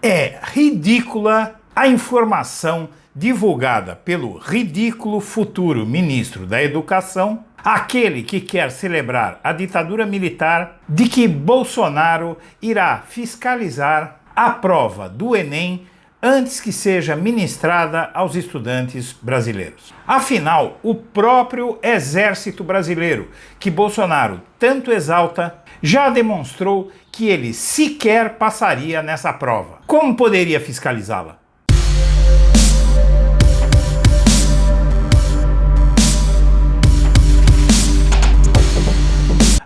É ridícula a informação divulgada pelo ridículo futuro ministro da Educação, aquele que quer celebrar a ditadura militar, de que Bolsonaro irá fiscalizar a prova do Enem antes que seja ministrada aos estudantes brasileiros. Afinal, o próprio Exército Brasileiro, que Bolsonaro tanto exalta, já demonstrou que ele sequer passaria nessa prova. Como poderia fiscalizá-la?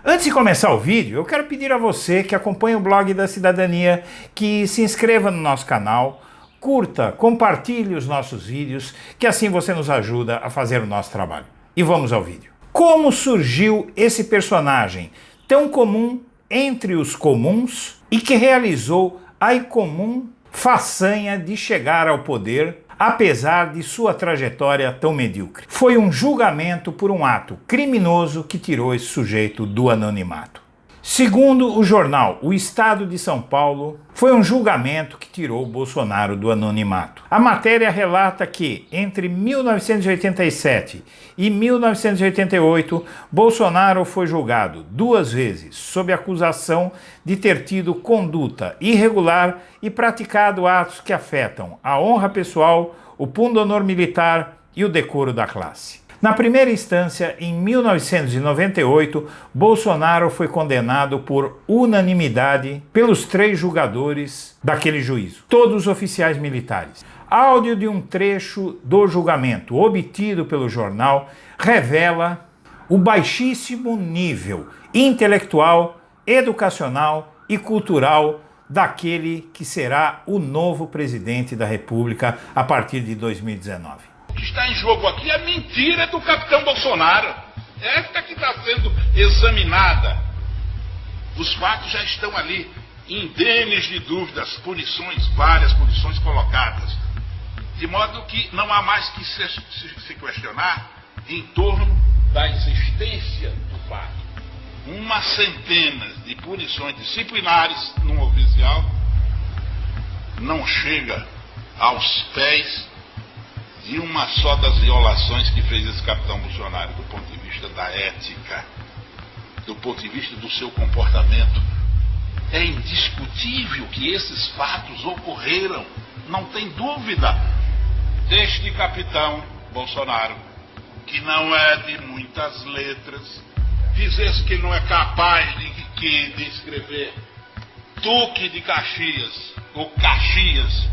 Antes de começar o vídeo, eu quero pedir a você que acompanha o blog da Cidadania que se inscreva no nosso canal, curta, compartilhe os nossos vídeos, que assim você nos ajuda a fazer o nosso trabalho. E vamos ao vídeo. Como surgiu esse personagem tão comum entre os comuns e que realizou a incomum façanha de chegar ao poder, apesar de sua trajetória tão medíocre? Foi um julgamento por um ato criminoso que tirou esse sujeito do anonimato. Segundo o jornal O Estado de São Paulo, foi um julgamento que tirou Bolsonaro do anonimato. A matéria relata que, entre 1987 e 1988, Bolsonaro foi julgado 2 vezes sob acusação de ter tido conduta irregular e praticado atos que afetam a honra pessoal, o pundonor militar e o decoro da classe. Na primeira instância, em 1998, Bolsonaro foi condenado por unanimidade pelos 3 julgadores daquele juízo, todos oficiais militares. Áudio de um trecho do julgamento obtido pelo jornal revela o baixíssimo nível intelectual, educacional e cultural daquele que será o novo presidente da República a partir de 2019. O que está em jogo aqui é a mentira do capitão Bolsonaro. Esta que está sendo examinada. Os fatos já estão ali, indenes de dúvidas, punições, várias punições colocadas. De modo que não há mais que se questionar em torno da existência do fato. Uma centena de punições disciplinares num oficial não chega aos pés de uma só das violações que fez esse capitão Bolsonaro, do ponto de vista da ética, do ponto de vista do seu comportamento. É indiscutível que esses fatos ocorreram, não tem dúvida. Este capitão Bolsonaro, que não é de muitas letras, dizesse que não é capaz de escrever Duque de Caxias, ou Caxias,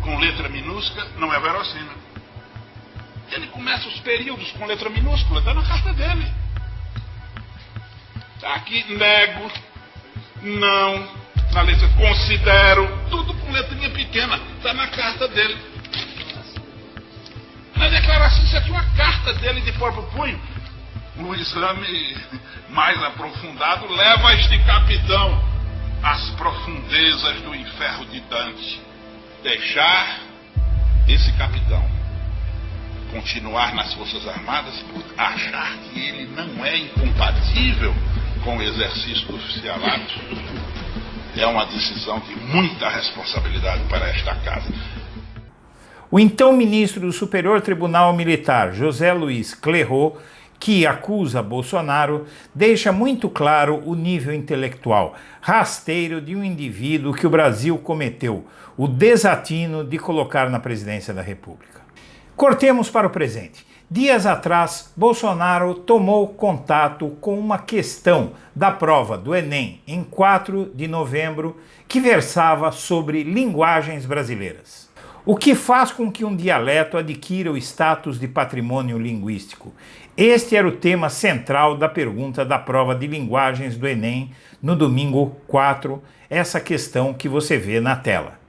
com letra minúscula, não é verossímil. Ele começa os períodos com letra minúscula, está na carta dele. Está aqui, nego, não, na letra considero, tudo com letrinha pequena, está na carta dele. Na declaração, isso aqui é uma carta dele de próprio punho. O exame mais aprofundado leva este capitão às profundezas do inferno de Dante. Deixar esse capitão continuar nas Forças Armadas por achar que ele não é incompatível com o exercício do oficialato é uma decisão de muita responsabilidade para esta casa. O então ministro do Superior Tribunal Militar, José Luiz Clerrot, que acusa Bolsonaro, deixa muito claro o nível intelectual rasteiro de um indivíduo que o Brasil cometeu o desatino de colocar na presidência da República. Cortemos para o presente. Dias atrás, Bolsonaro tomou contato com uma questão da prova do Enem em 4 de novembro que versava sobre linguagens brasileiras. O que faz com que um dialeto adquira o status de patrimônio linguístico? Este era o tema central da pergunta da prova de linguagens do Enem no domingo 4, essa questão que você vê na tela.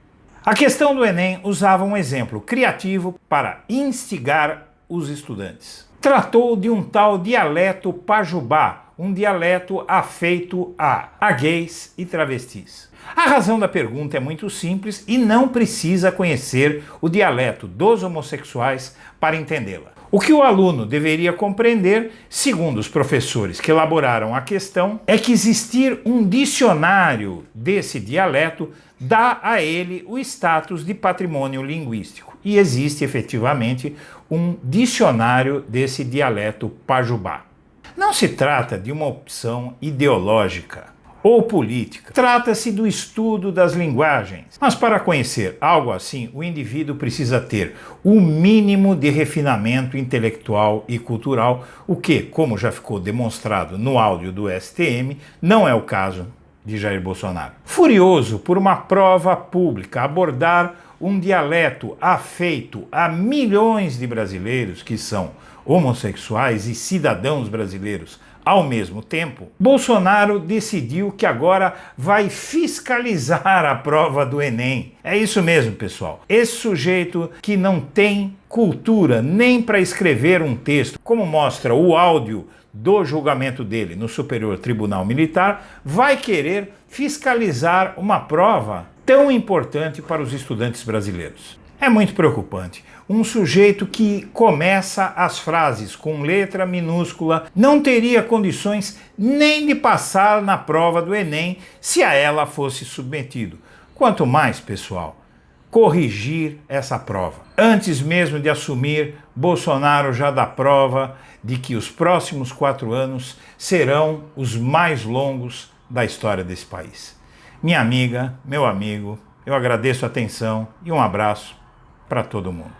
A questão do Enem usava um exemplo criativo para instigar os estudantes. Tratou de um tal dialeto pajubá, um dialeto afeito a gays e travestis. A razão da pergunta é muito simples e não precisa conhecer o dialeto dos homossexuais para entendê-la. O que o aluno deveria compreender, segundo os professores que elaboraram a questão, é que existir um dicionário desse dialeto dá a ele o status de patrimônio linguístico. E existe efetivamente um dicionário desse dialeto pajubá. Não se trata de uma opção ideológica ou política. Trata-se do estudo das linguagens. Mas para conhecer algo assim, o indivíduo precisa ter o mínimo de refinamento intelectual e cultural, o que, como já ficou demonstrado no áudio do STM, não é o caso de Jair Bolsonaro. Furioso por uma prova pública abordar um dialeto afeito a milhões de brasileiros que são homossexuais e cidadãos brasileiros ao mesmo tempo, Bolsonaro decidiu que agora vai fiscalizar a prova do Enem. É isso mesmo, pessoal. Esse sujeito que não tem cultura nem para escrever um texto, como mostra o áudio do julgamento dele no Superior Tribunal Militar, vai querer fiscalizar uma prova tão importante para os estudantes brasileiros. É muito preocupante. Um sujeito que começa as frases com letra minúscula não teria condições nem de passar na prova do Enem se a ela fosse submetido. Quanto mais, pessoal, corrigir essa prova. Antes mesmo de assumir, Bolsonaro já dá prova de que os próximos 4 anos serão os mais longos da história desse país. Minha amiga, meu amigo, eu agradeço a atenção e um abraço para todo mundo.